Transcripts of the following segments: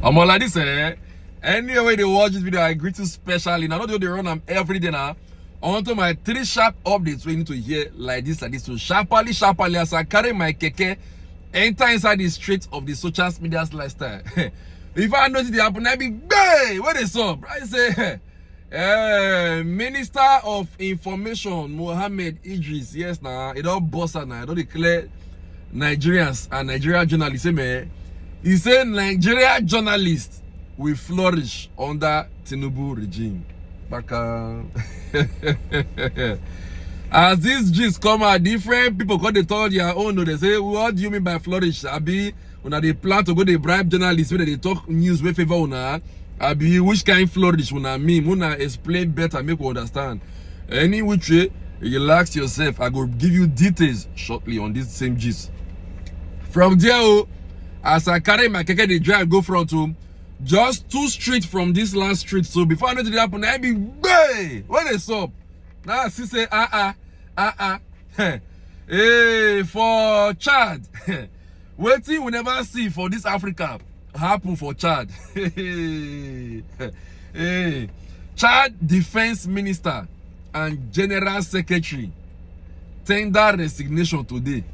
I'm all like this, Anyway, they watch this video, I greet you specially. Now, not they run them every day now. On to my 3 sharp updates we need to hear like this. So sharply, as I carry my keke, enter inside the streets of the social media lifestyle. If I notice the happen, I be, hey, what is up? I say, Minister of Information, Mohammed Idris, yes, now, it all boss now, it don't declare Nigerians and Nigerian journalists, he said Nigerian journalists will flourish under Tinubu regime. Back as these gist come out, different people because they told their own, they say, what do you mean by flourish? Abi, when they plan to go they bribe journalists when they talk news with favor una, Abi, which kind flourish una mean? Una explain better, make you understand. Any which way, relax yourself. I go give you details shortly on this same gist. From there, as I carry my keke, they drive go front to just 2 streets from this last street. So before I know it happen, I be, hey, what is up? Now I see say, hey, for Chad, waiting we never see for this Africa happen for Chad. Hey, Chad Defense Minister and General Secretary tender resignation today.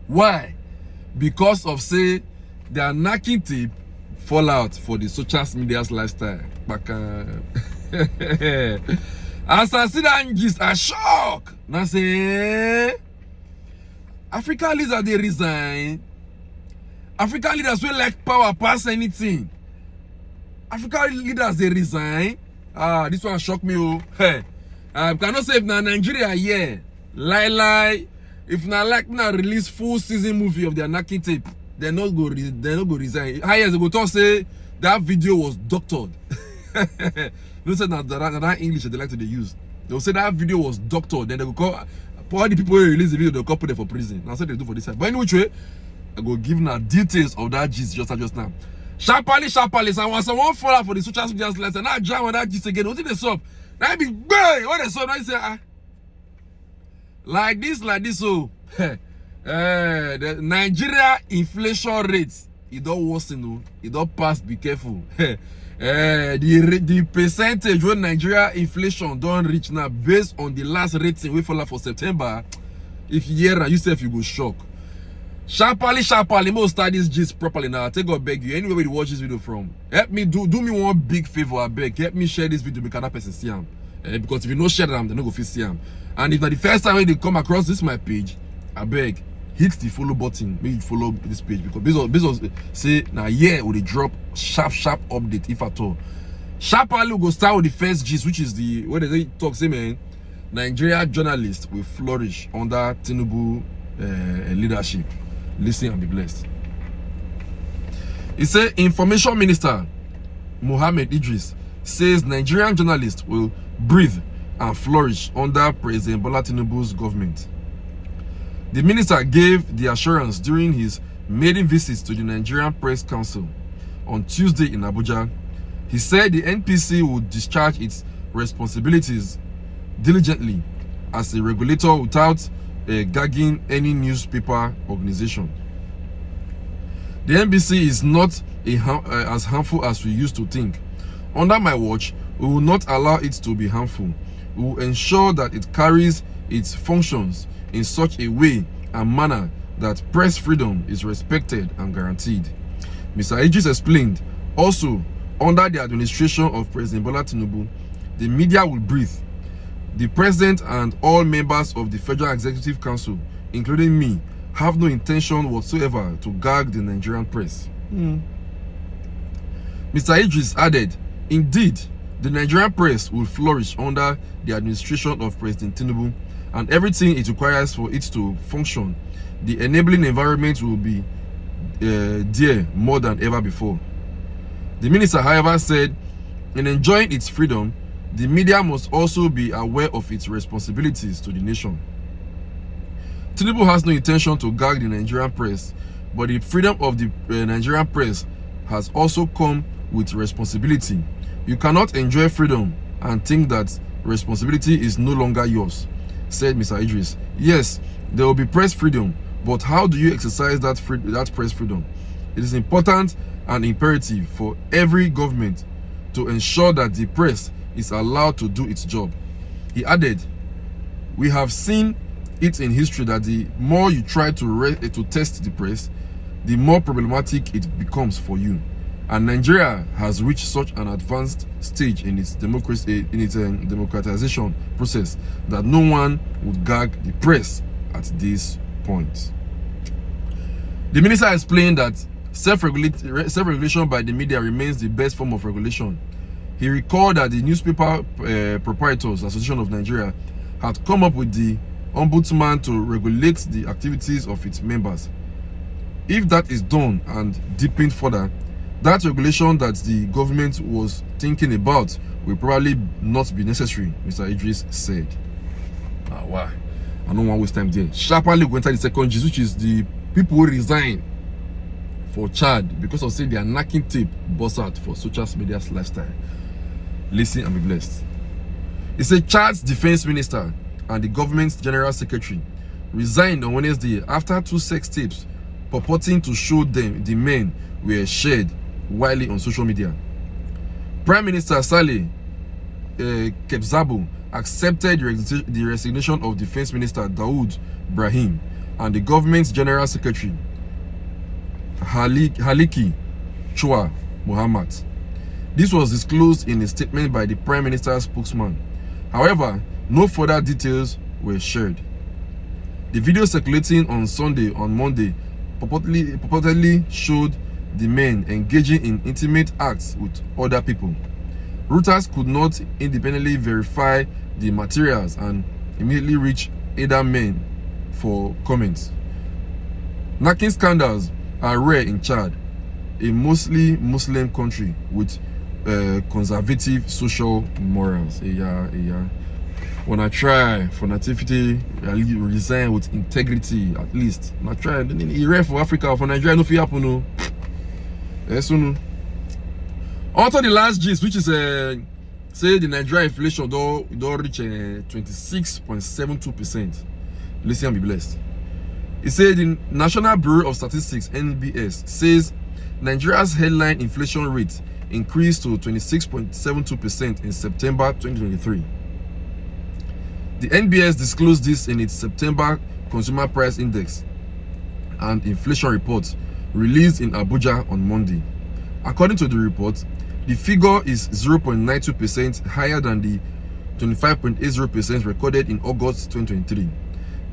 Why? Because of say they are knocking tape fallout for the social media's lifestyle. But as I see that gist, I shock. Now say African leaders they resign. African leaders will like power pass anything. African leaders they resign. This one shock me. Oh, hey, I cannot say if na Nigeria yeah, lie. If not like now release full season movie of their knocking tape, they're not go resign. Highest they go talk say that video was doctored. Don't say that English they like to use. They'll say that video was doctored. Then they will call all the people who release the video, they'll put them for prison. That's what they do for this side. But anyway, I go give now details of that gist just now. Sharply. Someone fall out for the social media list and now jam on that gist again. What is up? Now be bang. What is up? Now you say like this, so the Nigeria inflation rates it don't worsen, it don't pass, be careful. The percentage when Nigeria inflation don't reach now based on the last rating we follow for September, if you hear yourself you go shock. Sharply, most start this gist properly now. I take God beg you, anywhere you watch this video from, help me do me one big favor, I beg. Help me share this video, make another person see him. Because if you no share them, they no go fit see them. And if not the first time when they come across this my page, I beg, hit the follow button, make you follow this page, because based on say now will they drop sharp update if at all. Sharply we go start with the first gist, which is the where they talk say man, Nigeria journalists will flourish under Tinubu leadership. Listen and be blessed. He said Information Minister Mohammed Idris says Nigerian journalists will breathe and flourish under President Bola Tinubu's government. The minister gave the assurance during his maiden visits to the Nigerian Press Council on Tuesday in Abuja. He said the NPC would discharge its responsibilities diligently as a regulator without gagging any newspaper organization. The NBC is not as harmful as we used to think. Under my watch, we will not allow it to be harmful. We will ensure that it carries its functions in such a way and manner that press freedom is respected and guaranteed. Mr. Idris explained, also, under the administration of President Bola Tinubu, the media will breathe. The President and all members of the Federal Executive Council, including me, have no intention whatsoever to gag the Nigerian press. Mr. Idris added, indeed, the Nigerian press will flourish under the administration of President Tinubu, and everything it requires for it to function, the enabling environment will be there more than ever before. The minister, however, said, in enjoying its freedom, the media must also be aware of its responsibilities to the nation. Tinubu has no intention to gag the Nigerian press, but the freedom of the Nigerian press has also come with responsibility. You cannot enjoy freedom and think that responsibility is no longer yours, said Mr. Idris. Yes, there will be press freedom, but how do you exercise that press freedom? It is important and imperative for every government to ensure that the press is allowed to do its job. He added, "We have seen it in history that the more you try to test the press, the more problematic it becomes for you. And Nigeria has reached such an advanced stage in its democratization process that no one would gag the press at this point." The minister explained that self-regulation by the media remains the best form of regulation. He recalled that the Newspaper Proprietors Association of Nigeria had come up with the ombudsman to regulate the activities of its members. If that is done and deepened further, that regulation that the government was thinking about will probably not be necessary, Mr. Idris said. Why? I don't want to waste time there. Sharply go enter the second gist, which is the people who resign for Chad because of saying they are knocking tape bust out for social media's lifestyle. Listen and be blessed. It said Chad's defense minister and the government's general secretary resigned on Wednesday after 2 sex tapes purporting to show them the men were shared widely on social media. Prime Minister Saleh Kebzabo accepted the resignation of Defense Minister Daoud Brahim and the government's General Secretary Haliki Chua Muhammad. This was disclosed in a statement by the Prime Minister's spokesman. However, no further details were shared. The video circulating on Monday purportedly showed the men engaging in intimate acts with other people. Reuters could not independently verify the materials and immediately reached either men for comments. Knacking scandals are rare in Chad, a mostly Muslim country with conservative social morals. When I try for nativity, I resign with integrity at least. When I try, it's rare for Africa, for Nigeria, no fear happen, no. Yes, no. Also, the last gist, which is say the Nigerian inflation don't reach 26.72%. Listen and be blessed. It said the National Bureau of Statistics (NBS) says Nigeria's headline inflation rate increased to 26.72% in September 2023. The NBS disclosed this in its September Consumer Price Index and Inflation Report released in Abuja on Monday. According to the report, the figure is 0.92% higher than the 25.80% recorded in August 2023.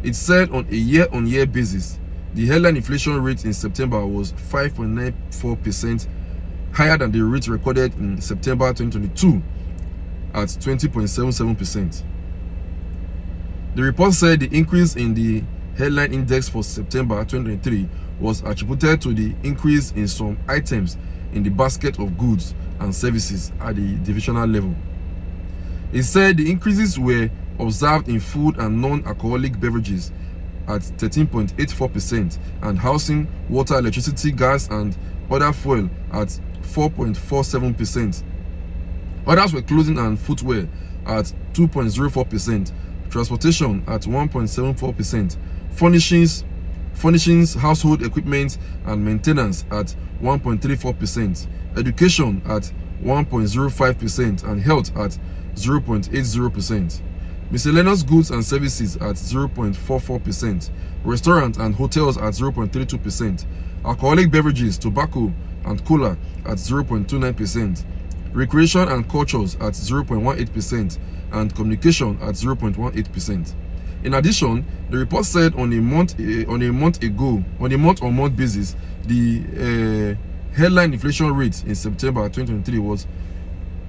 It said on a year-on-year basis, the headline inflation rate in September was 5.94% higher than the rate recorded in September 2022 at 20.77%. The report said the increase in the headline index for September 2023 was attributed to the increase in some items in the basket of goods and services at the divisional level. It said the increases were observed in food and non-alcoholic beverages at 13.84% and housing, water, electricity, gas and other fuel at 4.47%. Others were clothing and footwear at 2.04%, transportation at 1.74%, furnishings, household equipment and maintenance at 1.34%, education at 1.05% and health at 0.80%. Miscellaneous goods and services at 0.44%, restaurants and hotels at 0.32%, alcoholic beverages, tobacco and cola at 0.29%, recreation and cultures at 0.18%, and communication at 0.18%. In addition, the report said on a month-on-month basis, the headline inflation rate in September 2023 was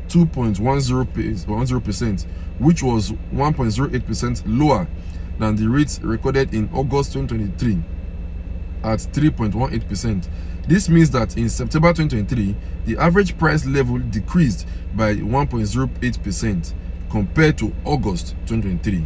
2.10%, which was 1.08% lower than the rate recorded in August 2023 at 3.18%. This means that in September 2023, the average price level decreased by 1.08% compared to August 2023.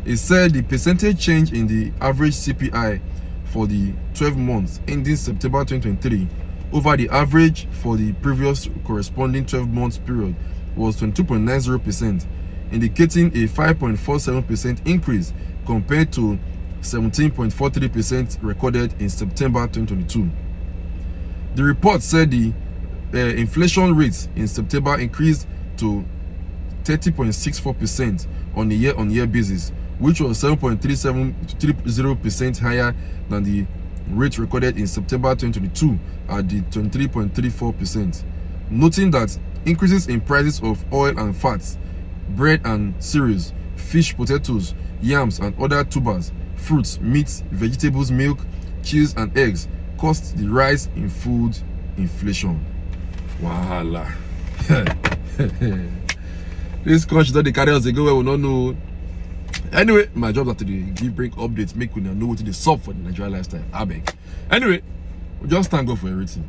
It said the percentage change in the average CPI for the 12 months ending September 2023 over the average for the previous corresponding 12 months period was 22.90%, indicating a 5.47% increase compared to 17.43% recorded in September 2022. The report said the inflation rate in September increased to 30.64% on a year-on-year basis, which was 7.30% higher than the rate recorded in September 2022 at the 23.34%. Noting that increases in prices of oil and fats, bread and cereals, fish, potatoes, yams and other tubers, fruits, meats, vegetables, milk, cheese and eggs caused the rise in food inflation. Wahala. This country that they carry us, they go where we don't know. Anyway, my job is to bring updates, make we know what they solve for the Nigerian lifestyle. I beg. Anyway, we just thank God for everything.